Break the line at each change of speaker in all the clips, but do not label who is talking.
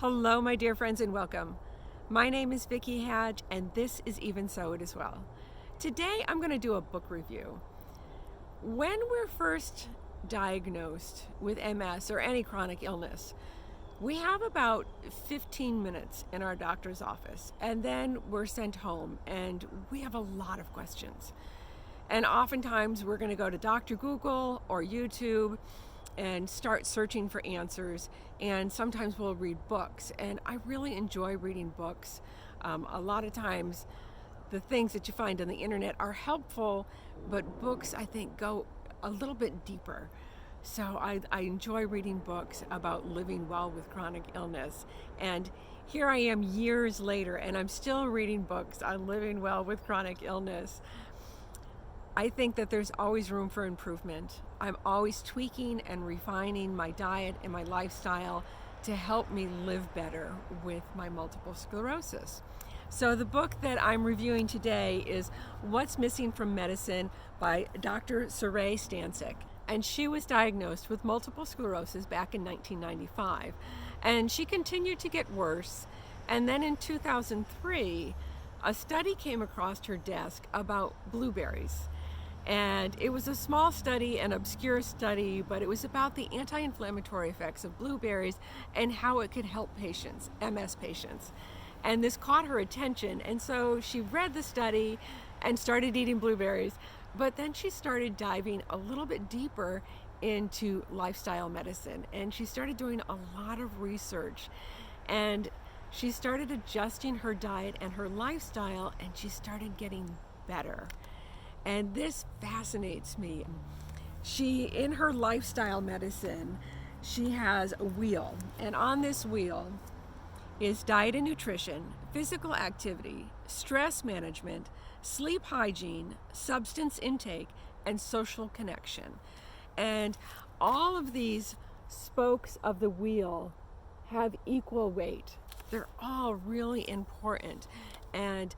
Hello, my dear friends, and welcome. My name is Vickie Hadge, and this is Even So It as well. Today, I'm going to do a book review. When we're first diagnosed with MS or any chronic illness, we have about 15 minutes in our doctor's office, and then we're sent home, and we have a lot of questions. And oftentimes, we're going to go to Dr. Google or YouTube and start searching for answers, and sometimes we'll read books, and I really enjoy reading books. A lot of times the things that you find on the internet are helpful, but books, I think, go a little bit deeper. So I enjoy reading books about living well with chronic illness, and here I am years later and I'm still reading books on living well with chronic illness. I think that there's always room for improvement. I'm always tweaking and refining my diet and my lifestyle to help me live better with my multiple sclerosis. So the book that I'm reviewing today is What's Missing from Medicine by Dr. Saray Stancic. And she was diagnosed with multiple sclerosis back in 1995. And she continued to get worse. And then in 2003, a study came across her desk about blueberries. And it was a small study, an obscure study, but it was about the anti-inflammatory effects of blueberries and how it could help patients, MS patients. And this caught her attention, and so she read the study and started eating blueberries. But then she started diving a little bit deeper into lifestyle medicine, and she started doing a lot of research. And she started adjusting her diet and her lifestyle, and she getting better. And this fascinates me. In her lifestyle medicine, she has a wheel. And on this wheel is diet and nutrition, physical activity, stress management, sleep hygiene, substance intake, and social connection. And all of these spokes of the wheel have equal weight. They're all really important. And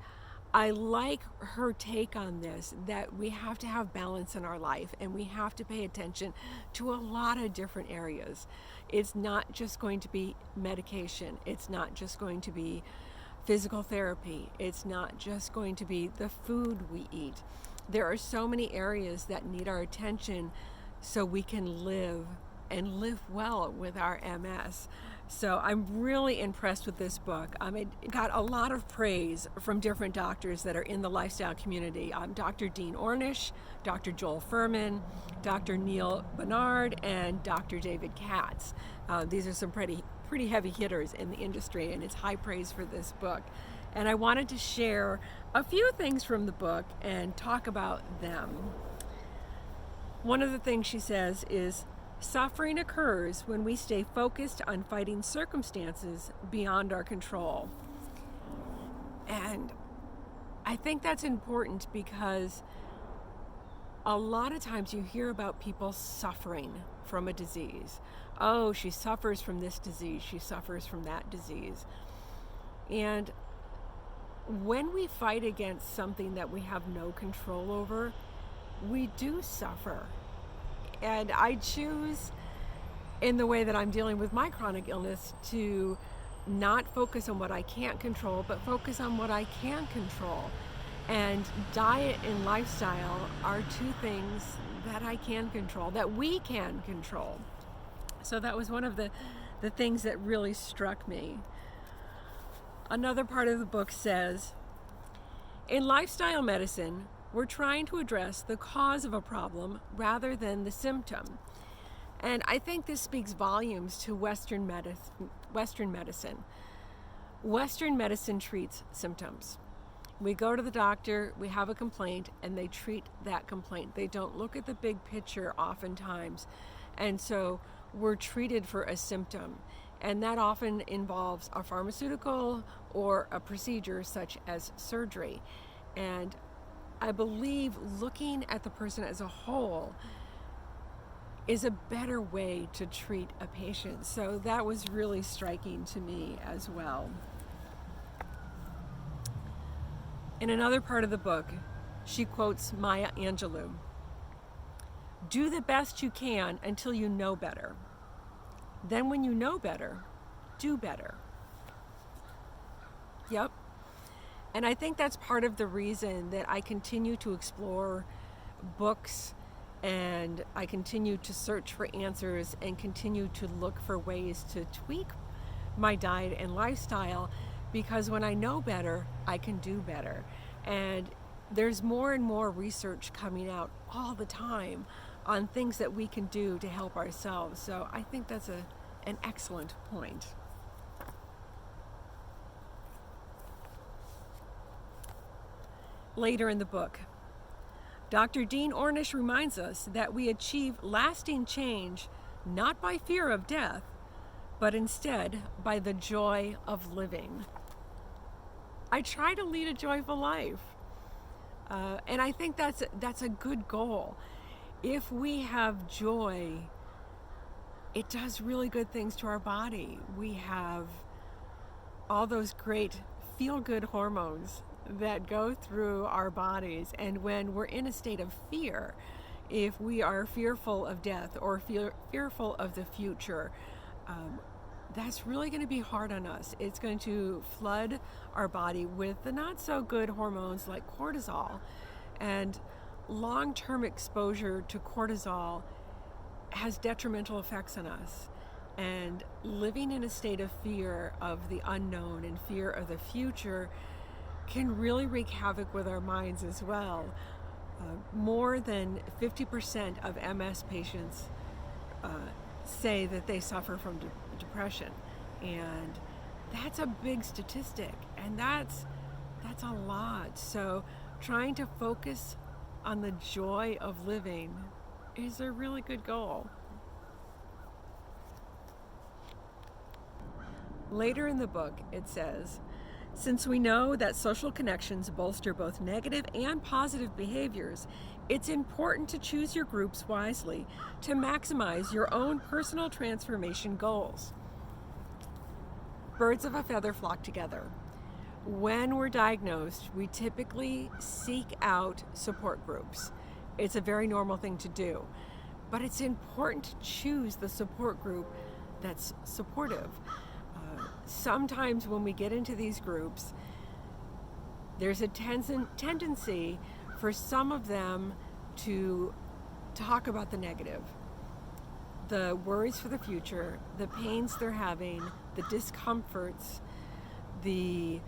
I like her take on this, that we have to have balance in our life and we have to pay attention to a lot of different areas. It's not just going to be medication. It's not just going to be physical therapy. It's not just going to be the food we eat. There are so many areas that need our attention so we can live and live well with our MS. So I'm really impressed with this book. It got a lot of praise from different doctors that are in the lifestyle community. Dr. Dean Ornish, Dr. Joel Furman, Dr. Neil Bernard, and Dr. David Katz. These are some pretty heavy hitters in the industry, and it's high praise for this book. And I wanted to share a few things from the book and talk about them. One of the things she says is, suffering occurs when we stay focused on fighting circumstances beyond our control. And I think that's important because a lot of times you hear about people suffering from a disease. Oh, she suffers from this disease, she suffers from that disease. And when we fight against something that we have no control over, we do suffer. And I choose, in the way that I'm dealing with my chronic illness, to not focus on what I can't control, but focus on what I can control. And diet and lifestyle are two things that I can control, that we can control. So that was one of the things that really struck me. Another part of the book says, in lifestyle medicine, we're trying to address the cause of a problem rather than the symptom. And I think this speaks volumes to Western medicine. Western medicine treats symptoms. We go to the doctor, we have a complaint, and they treat that complaint. They don't look at the big picture oftentimes. And so we're treated for a symptom. And that often involves a pharmaceutical or a procedure such as surgery. And I believe looking at the person as a whole is a better way to treat a patient. So that was really striking to me as well. In another part of the book, she quotes Maya Angelou. Do the best you can until you know better. Then when you know better, do better. Yep. And I think that's part of the reason that I continue to explore books, and I continue to search for answers and continue to look for ways to tweak my diet and lifestyle, because when I know better, I can do better. And there's more and more research coming out all the time on things that we can do to help ourselves. So I think that's an excellent point. Later in the book, Dr. Dean Ornish reminds us that we achieve lasting change not by fear of death, but instead by the joy of living. I try to lead a joyful life, and I think that's a good goal. If we have joy, it does really good things to our body. We have all those great feel-good hormones that go through our bodies, and when we're in a state of fear, if we are fearful of death or fearful of the future, that's really going to be hard on us. It's going to flood our body with the not so good hormones like cortisol, and long-term exposure to cortisol has detrimental effects on us. And living in a state of fear of the unknown and fear of the future can really wreak havoc with our minds as well. More than 50% of MS patients say that they suffer from depression, and that's a big statistic, and that's a lot. So trying to focus on the joy of living is a really good goal. Later in the book, it says, since we know that social connections bolster both negative and positive behaviors, it's important to choose your groups wisely to maximize your own personal transformation goals. Birds of a feather flock together. When we're diagnosed, we typically seek out support groups. It's a very normal thing to do, but it's important to choose the support group that's supportive. Sometimes when we get into these groups, there's a tendency for some of them to talk about the negative, the worries for the future, the pains they're having, the discomforts, the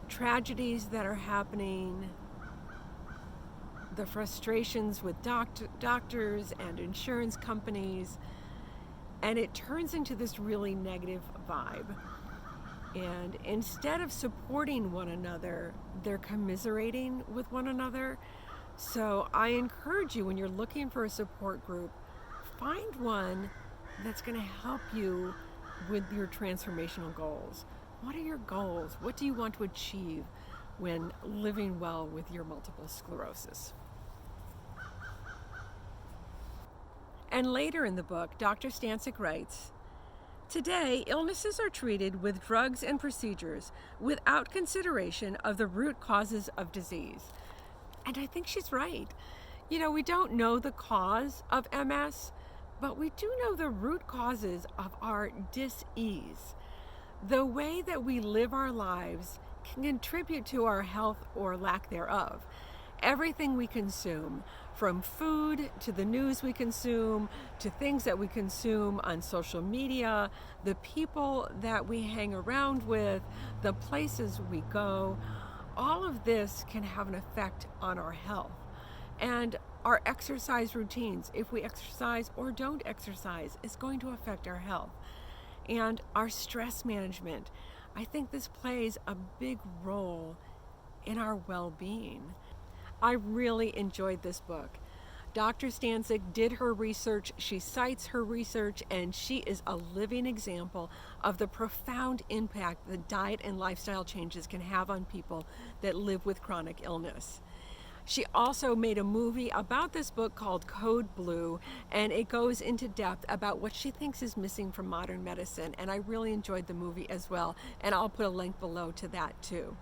tragedies that are happening, the frustrations with doctors and insurance companies, and it turns into this really negative vibe. And instead of supporting one another, they're commiserating with one another. So I encourage you, when you're looking for a support group, find one that's going to help you with your transformational goals. What are your goals? What do you want to achieve when living well with your multiple sclerosis? And later in the book, Dr. Stancic writes, today, illnesses are treated with drugs and procedures without consideration of the root causes of disease. And I think she's right. You know, we don't know the cause of MS, but we do know the root causes of our dis-ease. The way that we live our lives can contribute to our health or lack thereof. Everything we consume, from food to the news we consume, to things that we consume on social media, the people that we hang around with, the places we go, all of this can have an effect on our health. And our exercise routines, if we exercise or don't exercise, is going to affect our health. And our stress management, I think this plays a big role in our well-being. I really enjoyed this book. Dr. Stancic did her research, she cites her research, and she is a living example of the profound impact that diet and lifestyle changes can have on people that live with chronic illness. She also made a movie about this book called Code Blue, and it goes into depth about what she thinks is missing from modern medicine, and I really enjoyed the movie as well, and I'll put a link below to that too.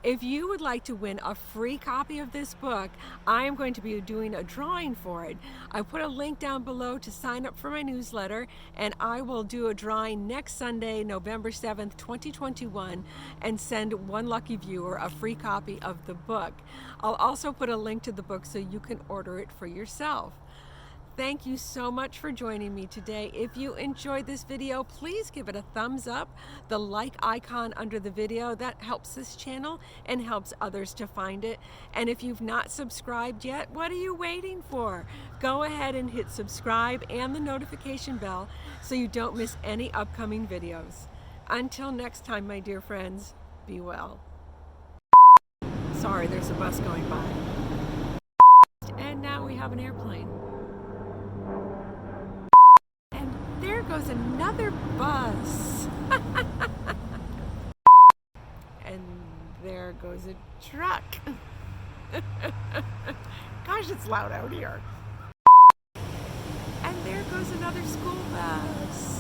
If you would like to win a free copy of this book, I am going to be doing a drawing for it. I put a link down below to sign up for my newsletter, and I will do a drawing next Sunday, November 7th, 2021, and send one lucky viewer a free copy of the book. I'll also put a link to the book so you can order it for yourself. Thank you so much for joining me today. If you enjoyed this video, please give it a thumbs up. The like icon under the video, that helps this channel and helps others to find it. And if you've not subscribed yet, what are you waiting for? Go ahead and hit subscribe and the notification bell so you don't miss any upcoming videos. Until next time, my dear friends, be well. Sorry, there's a bus going by. And now we have an airplane. There goes another bus. And there goes a truck. Gosh, it's loud out here. And there goes another school bus.